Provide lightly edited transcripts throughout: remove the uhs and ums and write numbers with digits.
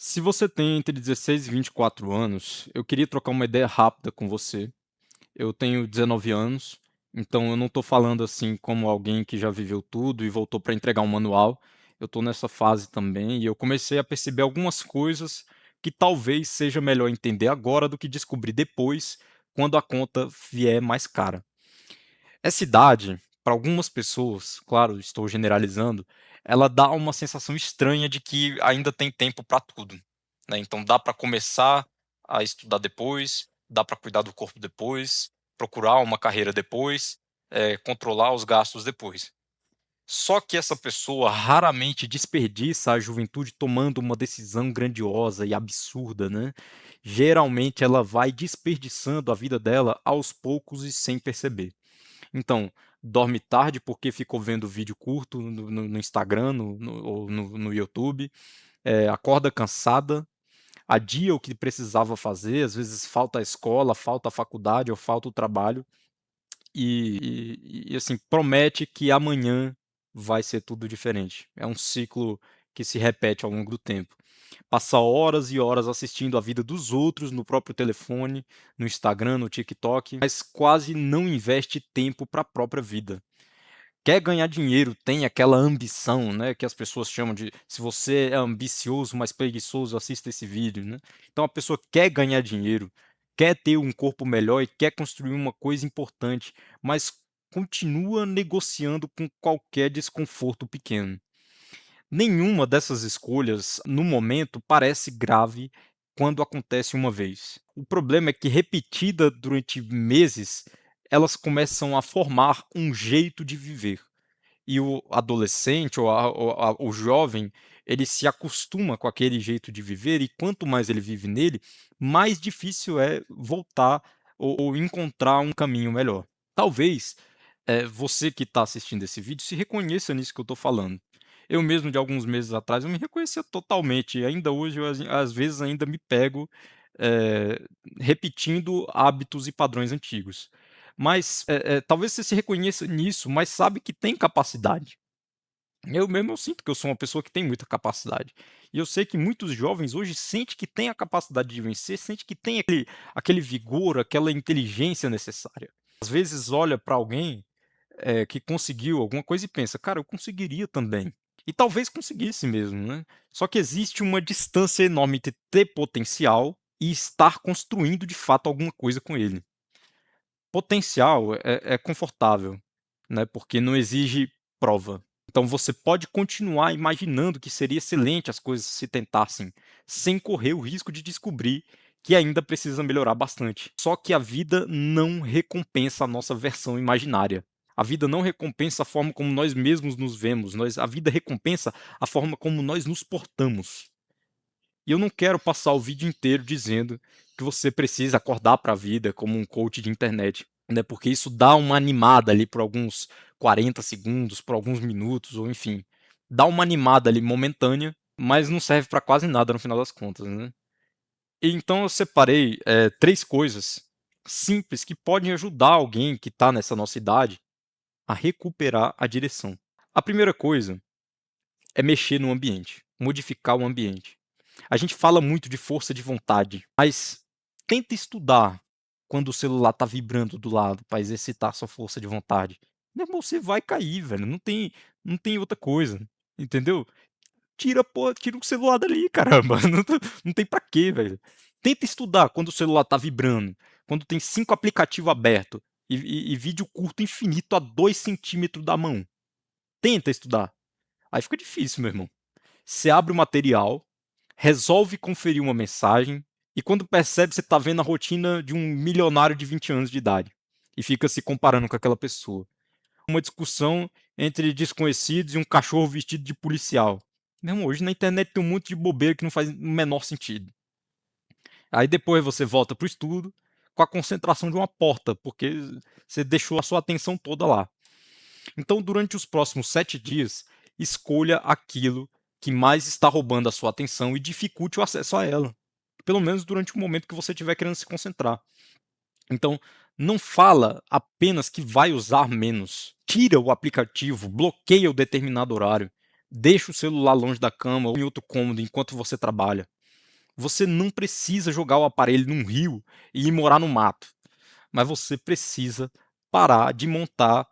Se você tem entre 16 e 24 anos, eu queria trocar uma ideia rápida com você. Eu tenho 19 anos, então eu não estou falando assim como alguém que já viveu tudo e voltou para entregar um manual. Eu estou nessa fase também e eu comecei a perceber algumas coisas que talvez seja melhor entender agora do que descobrir depois, quando a conta vier mais cara. Essa idade, para algumas pessoas, claro, estou generalizando, ela dá uma sensação estranha de que ainda tem tempo para tudo, né. Então dá para começar a estudar depois, dá para cuidar do corpo depois, procurar uma carreira depois, controlar os gastos depois. Só que essa pessoa raramente desperdiça a juventude tomando uma decisão grandiosa e absurda, né. Geralmente ela vai desperdiçando a vida dela aos poucos e sem perceber. Então, dorme tarde porque ficou vendo vídeo curto no Instagram, ou no YouTube, acorda cansada, adia o que precisava fazer, às vezes falta a escola, falta a faculdade ou falta o trabalho, assim, promete que amanhã vai ser tudo diferente. É um ciclo que se repete ao longo do tempo. Passa horas e horas assistindo a vida dos outros no próprio telefone, no Instagram, no TikTok, mas quase não investe tempo para a própria vida. Quer ganhar dinheiro, tem aquela ambição, né, que as pessoas chamam de se você é ambicioso, mas preguiçoso, assista esse vídeo, né. Então a pessoa quer ganhar dinheiro, quer ter um corpo melhor e quer construir uma coisa importante, mas continua negociando com qualquer desconforto pequeno. Nenhuma dessas escolhas, no momento, parece grave quando acontece uma vez. O problema é que, repetida durante meses, elas começam a formar um jeito de viver. E o adolescente ou o jovem, ele se acostuma com aquele jeito de viver e quanto mais ele vive nele, mais difícil é voltar ou encontrar um caminho melhor. Talvez, você que está assistindo esse vídeo se reconheça nisso que eu estou falando. Eu mesmo, de alguns meses atrás, eu me reconhecia totalmente e ainda hoje eu às vezes ainda me pego, eh, repetindo hábitos e padrões antigos. Mas, talvez você se reconheça nisso, mas sabe que tem capacidade. Eu mesmo eu sinto que eu sou uma pessoa que tem muita capacidade. E eu sei que muitos jovens hoje sente que tem a capacidade de vencer, sente que tem aquele vigor, aquela inteligência necessária. Às vezes olha para alguém, que conseguiu alguma coisa e pensa: "Cara, eu conseguiria também". E talvez conseguisse mesmo, né. Só que existe uma distância enorme entre ter potencial e estar construindo de fato alguma coisa com ele. Potencial é confortável, né, porque não exige prova. Então você pode continuar imaginando que seria excelente as coisas se tentassem, sem correr o risco de descobrir que ainda precisa melhorar bastante. Só que a vida não recompensa a nossa versão imaginária. A vida não recompensa a forma como nós mesmos nos vemos, a vida recompensa a forma como nós nos portamos. E eu não quero passar o vídeo inteiro dizendo que você precisa acordar para a vida como um coach de internet, né, porque isso dá uma animada ali por alguns 40 segundos, por alguns minutos ou enfim, dá uma animada ali momentânea, mas não serve para quase nada no final das contas, né. E então eu separei, 3 coisas simples que podem ajudar alguém que está nessa nossa idade a recuperar a direção. A primeira coisa é mexer no ambiente, modificar o ambiente. A gente fala muito de força de vontade, mas tenta estudar quando o celular tá vibrando do lado para exercitar sua força de vontade. Meu irmão, você vai cair, velho, não tem outra coisa, entendeu? Tira o celular dali, caramba, não tem pra quê, velho. Tenta estudar quando o celular tá vibrando, quando tem 5 aplicativos aberto e vídeo curto infinito a 2 centímetros da mão. Tenta estudar. Aí fica difícil, meu irmão. Você abre o material, resolve conferir uma mensagem e quando percebe você está vendo a rotina de um milionário de 20 anos de idade, e fica se comparando com aquela pessoa. Uma discussão entre desconhecidos e um cachorro vestido de policial. Meu irmão, hoje na internet tem um monte de bobeira que não faz o menor sentido. Aí depois você volta para o estudo, com a concentração de uma porta, porque você deixou a sua atenção toda lá. Então, durante os próximos 7 dias, escolha aquilo que mais está roubando a sua atenção e dificulte o acesso a ela, pelo menos durante o momento que você estiver querendo se concentrar. Então, não fala apenas que vai usar menos. Tira o aplicativo, bloqueia o determinado horário, deixa o celular longe da cama ou em outro cômodo enquanto você trabalha. Você não precisa jogar o aparelho num rio e ir morar no mato, mas você precisa parar de montar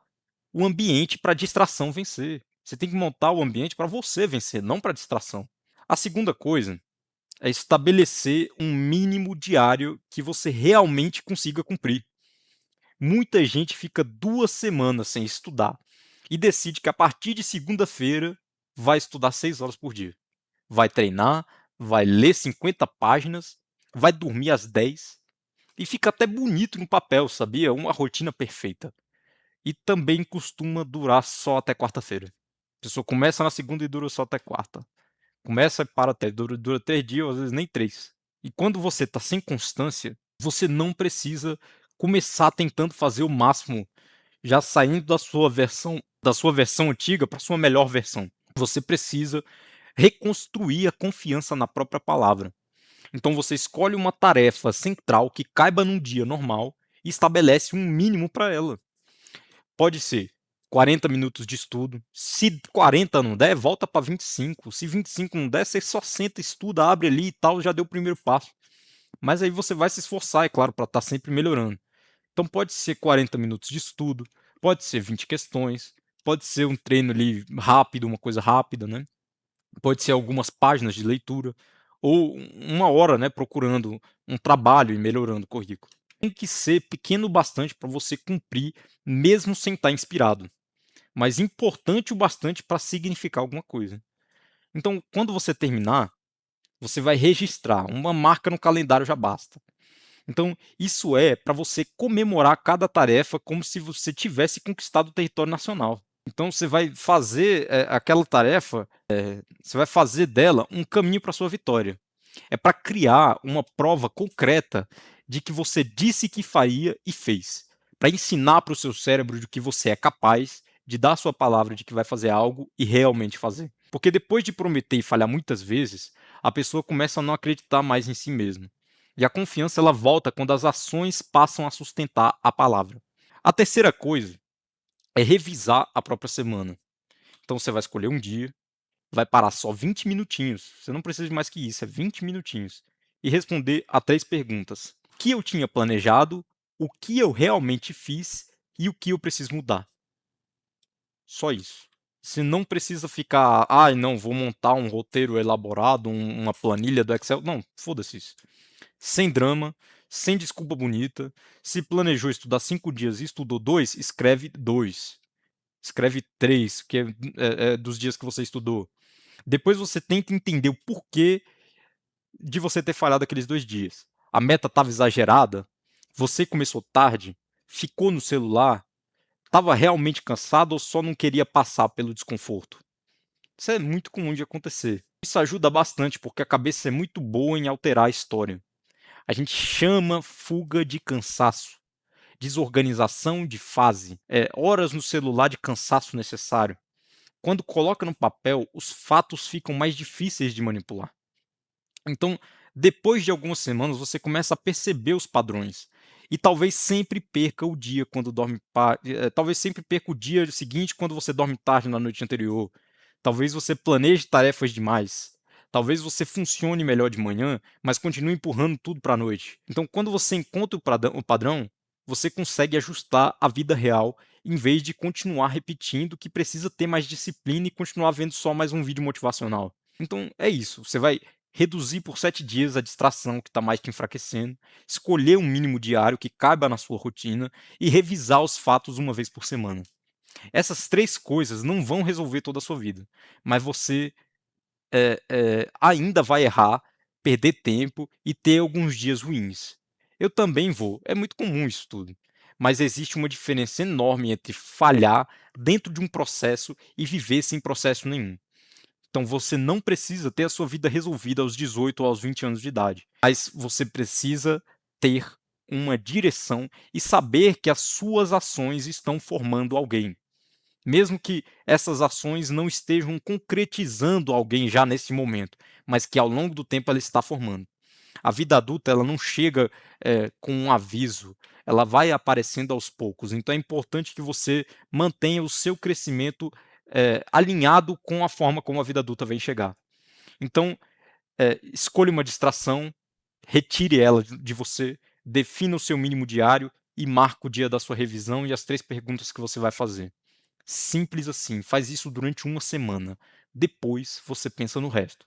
o ambiente para a distração vencer. Você tem que montar o ambiente para você vencer, não para a distração. A segunda coisa é estabelecer um mínimo diário que você realmente consiga cumprir. Muita gente fica 2 semanas sem estudar e decide que a partir de segunda-feira vai estudar 6 horas por dia. Vai treinar, vai ler 50 páginas, vai dormir às 10 e fica até bonito no papel, sabia? Uma rotina perfeita. E também costuma durar só até quarta-feira. A pessoa começa na segunda e dura só até quarta. Começa e para até, dura 3 dias, às vezes nem 3. E quando você está sem constância, você não precisa começar tentando fazer o máximo, já saindo da sua versão antiga para sua melhor versão. Você precisa reconstruir a confiança na própria palavra. Então você escolhe uma tarefa central que caiba num dia normal e estabelece um mínimo para ela. Pode ser 40 minutos de estudo. Se 40 não der, volta para 25. Se 25 não der, você só senta, estuda, abre ali e tal, já deu o primeiro passo. Mas aí você vai se esforçar, é claro, para estar sempre melhorando. Então pode ser 40 minutos de estudo, pode ser 20 questões, pode ser um treino ali rápido, uma coisa rápida, né? Pode ser algumas páginas de leitura, ou uma hora, né, procurando um trabalho e melhorando o currículo. Tem que ser pequeno o bastante para você cumprir, mesmo sem estar inspirado, mas importante o bastante para significar alguma coisa. Então, quando você terminar, você vai registrar, uma marca no calendário já basta. Então, isso é para você comemorar cada tarefa como se você tivesse conquistado o território nacional. Então, você vai fazer aquela tarefa, você vai fazer dela um caminho para sua vitória. É para criar uma prova concreta de que você disse que faria e fez. Para ensinar para o seu cérebro de que você é capaz de dar a sua palavra de que vai fazer algo e realmente fazer. Porque depois de prometer e falhar muitas vezes, a pessoa começa a não acreditar mais em si mesma. E a confiança ela volta quando as ações passam a sustentar a palavra. A terceira coisa é revisar a própria semana. Então você vai escolher um dia, vai parar só 20 minutinhos, você não precisa de mais que isso, é 20 minutinhos, e responder a 3 perguntas: o que eu tinha planejado, o que eu realmente fiz e o que eu preciso mudar. Só isso. Você não precisa ficar, ai não, vou montar um roteiro elaborado, uma planilha do Excel. Não, foda-se isso. Sem drama, sem desculpa bonita. Se planejou estudar 5 dias e estudou 2, escreve 2. Escreve 3, que é dos dias que você estudou. Depois você tenta entender o porquê de você ter falhado aqueles 2 dias. A meta estava exagerada? Você começou tarde? Ficou no celular? Estava realmente cansado ou só não queria passar pelo desconforto? Isso é muito comum de acontecer. Isso ajuda bastante porque a cabeça é muito boa em alterar a história. A gente chama fuga de cansaço, desorganização de fase, horas no celular de cansaço necessário. Quando coloca no papel, os fatos ficam mais difíceis de manipular. Então, depois de algumas semanas, você começa a perceber os padrões. E talvez sempre perca o dia quando talvez sempre perca o dia seguinte quando você dorme tarde na noite anterior. Talvez você planeje tarefas demais. Talvez você funcione melhor de manhã, mas continue empurrando tudo para a noite. Então, quando você encontra o padrão, você consegue ajustar a vida real em vez de continuar repetindo que precisa ter mais disciplina e continuar vendo só mais um vídeo motivacional. Então, é isso. Você vai reduzir por 7 dias a distração que está mais te enfraquecendo, escolher um mínimo diário que caiba na sua rotina e revisar os fatos uma vez por semana. Essas 3 coisas não vão resolver toda a sua vida, mas você ainda vai errar, perder tempo e ter alguns dias ruins. Eu também vou, é muito comum isso tudo. Mas existe uma diferença enorme entre falhar dentro de um processo e viver sem processo nenhum. Então você não precisa ter a sua vida resolvida aos 18 ou aos 20 anos de idade, mas você precisa ter uma direção e saber que as suas ações estão formando alguém. Mesmo que essas ações não estejam concretizando alguém já nesse momento, mas que ao longo do tempo ela está formando. A vida adulta ela não chega com um aviso, ela vai aparecendo aos poucos. Então é importante que você mantenha o seu crescimento alinhado com a forma como a vida adulta vem chegar. Então, escolha uma distração, retire ela de você, defina o seu mínimo diário e marca o dia da sua revisão e as 3 perguntas que você vai fazer. Simples assim, faz isso durante uma semana. Depois você pensa no resto.